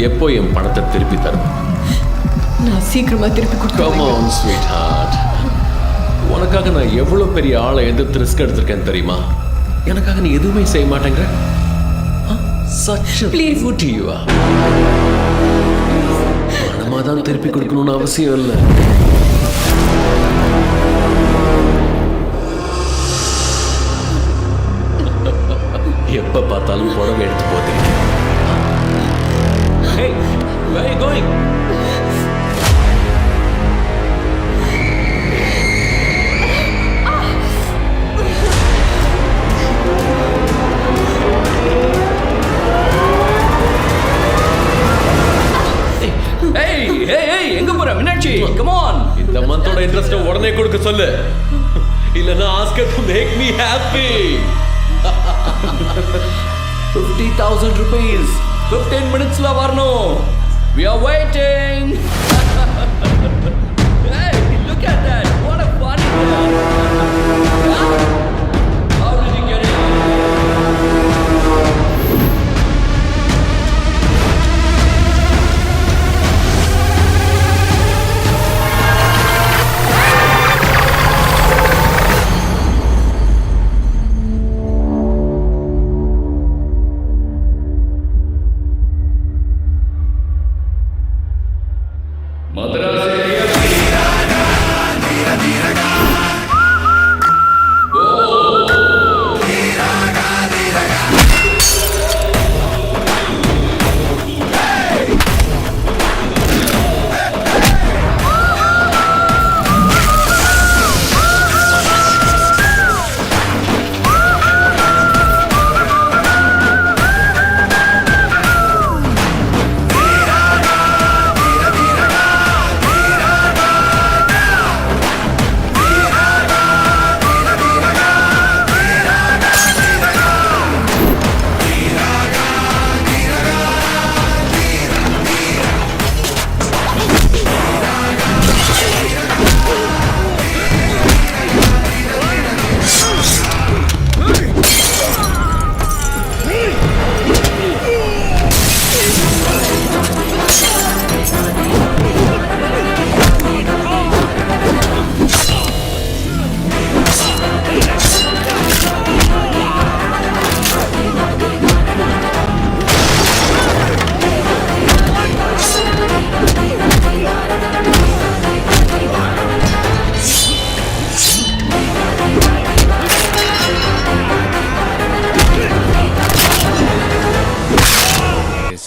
எப்போ என் பணத்தை திருப்பி தருவேன்? நான் சீக்கிரமா திருப்பி Come கொடுத்துருவேன். on, sweetheart. உனக்காக நான் எவ்வளவு பெரிய ஆளை எதிர்த்து ரிஸ்க் எடுத்திருக்கேன் தெரியுமா? எனக்காக நீ எதுவுமே செய்ய மாட்டேங்கிற. Such a Please. beauty you are. பணமா தான் திருப்பி கொடுக்கணும்னு அவசியம் இல்லை. எப்ப பார்த்தாலும் புடவை எடுத்து போகிறீங்க. Hey, where are you going? எங்க போற மீனாட்சி? Come on. இந்த மந்தோட இன்ட்ரெஸ்ட் உடனே கொடுக்க சொல்லு, இல்லனா ask her to make me happy. 50,000 rupees. 15 minutes la வரணும். We are waiting. Hey, look at that. What a funny guy. How did you get it?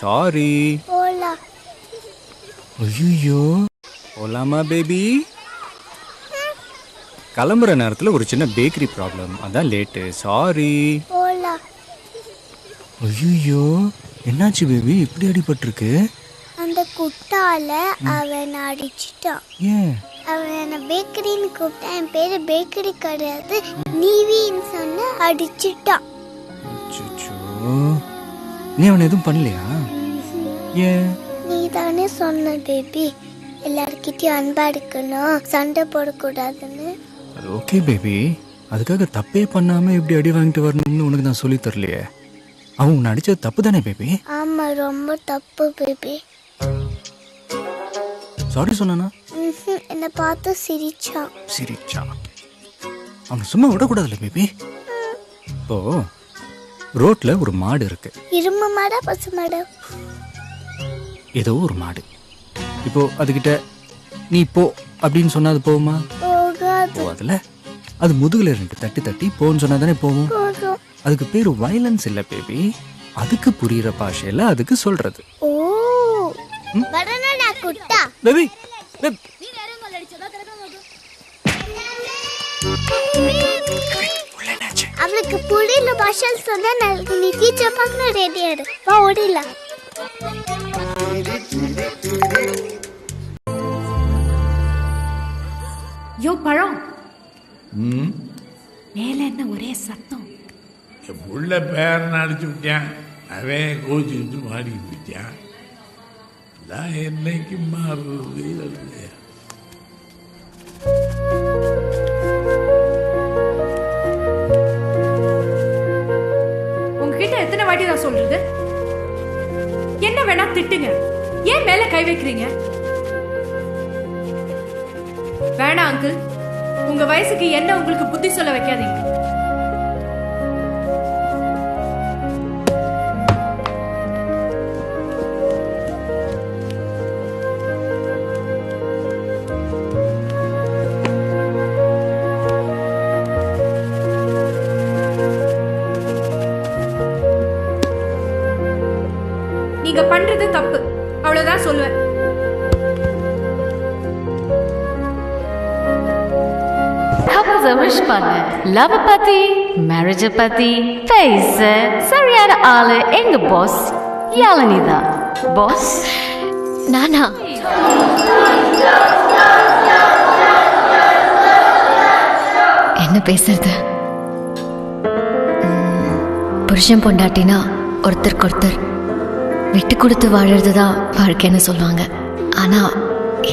Sorry. போலாம். ஐயோ, போலாமா பேபி? கிளம்புற நேரத்தில் ஒரு சின்ன பேக்கரி ப்ராப்ளம், அதான் லேட்டு. சாரி. போலாம். ஐயோ, என்னாச்சு பேபி, இப்படி அடிபட்டிருக்கு? அந்த குட்டால அவன் அடிச்சிட்டான். ஏன்? அவன் என்ன பேக்கரின்னு கூப்பிட்டான். என் பேரு பேக்கரி கிடையாது, நீவின்னு சொன்ன அடிச்சிட்டான். அச்சச்சோ. நீ அவனை எதுவும் பண்ணலையா? ஏன்? நீ தானே சொன்ன பேபி, எல்லார்கிட்டயும் அன்பா இருக்கணும், சண்டை போடக்கூடாதுன்னு. அது ஓகே பேபி, அதுக்காக தப்பே பண்ணாம இப்படி அடி வாங்கிட்டு வரணும்னு உனக்கு நான் சொல்லி தரலையே. அவன் உன்னை அடிச்சது தப்பு தானே பேபி? ஆமா, ரொம்ப தப்பு பேபி. சாரி சொன்னானா? என்னை பார்த்து சிரிச்சான். சிரிச்சா? அவனை சும்மா விடக்கூடாதுல்ல பேபி. இப்போ ரோட்ல ஒரு மாடு இருக்கு. இரும்பு மாடா பசு மாடா? ஏதோ ஒரு மாடு. இப்போ அதுகிட்ட நீ போ அப்படின்னு சொன்னா அது போகுமா? போகாது. போகாதுல்ல. அது முதுகுல 2 தட்டி தட்டி போன்னு சொன்னா தானே போகும். போகும். அதுக்கு பேரு வயலன்ஸ் இல்ல பேபி, அதுக்கு புரியுற பாஷையில அதுக்கு சொல்றது. ஓ, வரனடா குட்டா. பேபி அவளுக்கு புரியல பாஷை சொன்னா நாளைக்கு நீ டீச்சர் பார்க்கணும். ரெடி ஆடு, வா ஓடிடலாம். யோ பழம், மேல என்ன ஒரே சத்தம்? என் புள்ள பேரனை அடிச்சு விட்டான், அவன் கோச்சிக்கிட்டு மாடி விட்டான். நான் என்னைக்கு மாறுறது இல்லையா? உங்ககிட்ட எத்தனை வாட்டி நான் சொல்றது? என்ன வேணா திட்டுங்க, ஏன் மேல கை வைக்கிறீங்க? வேணாம் அங்கிள், உங்க வயசுக்கு என்ன உங்களுக்கு புத்தி சொல்ல வைக்காதீங்க. நீங்க பண்றது தப்பு, அவ்வளவுதான் சொல்லுவேன். Couples wish பண்ண லவ் பத்தி மேரேஜ் பத்தி பேச சரியான ஆளு எங்க பாஸ் யாழினிதா. பாஸ் நானா? என்ன பேசுறது? புருஷன் பொண்டாட்டினா ஒருத்தருக்கு ஒருத்தர் விட்டு கொடுத்து வாழறது தான் வாழ்க்கைன்னு சொல்லுவாங்க. ஆனா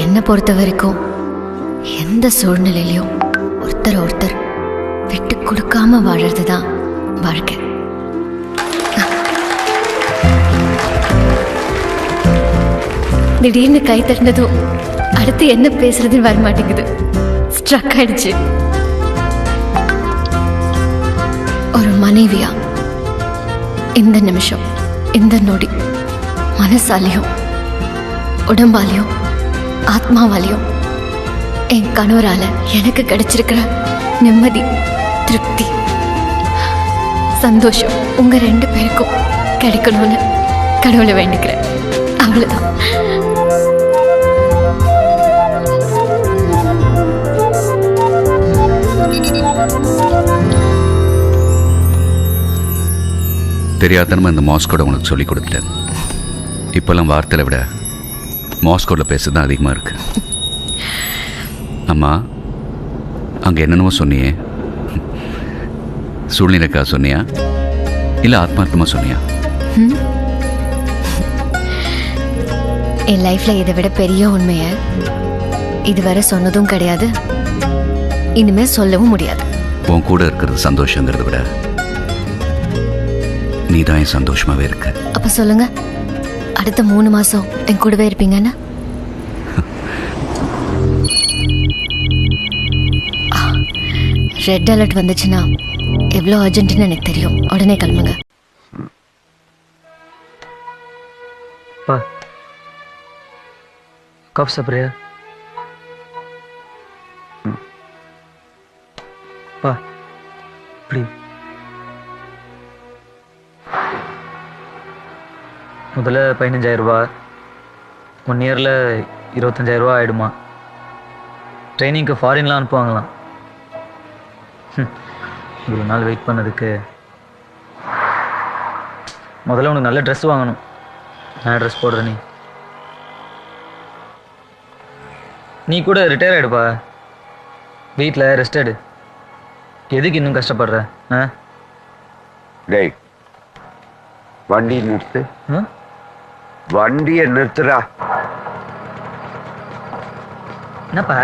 என்னை பொறுத்த வரைக்கும் எந்த சூழ்நிலையிலையும் ஒருத்தர் ஒருத்தர் விட்டு கொடுக்காம வாழறது தான் வாழ்க்கை. திடீர்னு கை தட்டினதும் அடுத்து என்ன பேசுறதுன்னு வர மாட்டேங்குது. ஸ்ட்ரக் ஆயிடுச்சு. ஒரு மனைவியா இந்த நிமிஷம் இந்த நொடி மனசாலையும் உடம்பாலையும் ஆத்மாவாலையும் என் கணவரால எனக்கு கிடைச்சிருக்கிற நிம்மதி, திருப்தி, சந்தோஷம் உங்க 2 பேருக்கும் கிடைக்கணும்னு கடவுளை வேண்டிக்கிறேன். அவ்வளவுதான். தெரியாதனமா இந்த மாஸ்கோட உனக்கு சொல்லி கொடுத்துட்டேன். இப்போல்லாம் வார்த்தையை விட மாஸ்கோவில் பேசுறது தான் அதிகமாக இருக்கு. அம்மா, அங்கே என்னென்னமோ சொன்னியே, சூழ்நிலைக்கா சொன்னியா இல்லை ஆத்மார்த்தமாக சொன்னியா? என் லைஃப்ல இதை விட பெரிய உண்மைய இதுவரை சொன்னதும் கிடையாது, இனிமே சொல்லவும் முடியாது. உன் கூட இருக்கிறது சந்தோஷங்கிறத விட நீ தான் என் சந்தோஷமாகவே இருக்க. அப்ப சொல்லுங்க, அடுத்த 3 மாசம் என் கூடவே இருப்பீங்கன்னு? ரெட் அலர்ட் வந்துச்சுன்னா எவ்வளோ அர்ஜென்ட்னு எனக்கு தெரியும். உடனே கிளம்புங்க. பா கப் சாப்பிட்றியா? பா இப்படி முதல்ல 15,000 ரூபா, 1 இயரில் 25,000 ரூபா ஆகிடுமா. ட்ரைனிங்க்கு ஃபாரின்லாம் அனுப்புவாங்களாம். இவ்வளோ நாள் வெயிட் பண்ணதுக்கு முதல்ல உனக்கு நல்ல ட்ரெஸ் வாங்கணும். நான் ட்ரெஸ் போடுற நீ கூட ரிட்டையர் ஆகிடுப்பா. வீட்டில் ரெஸ்ட் எடு. எதுக்கு இன்னும் கஷ்டப்படுற? டேய், வண்டி நிறுத்து. வண்டியை நிறுத்துறா. என்னப்பா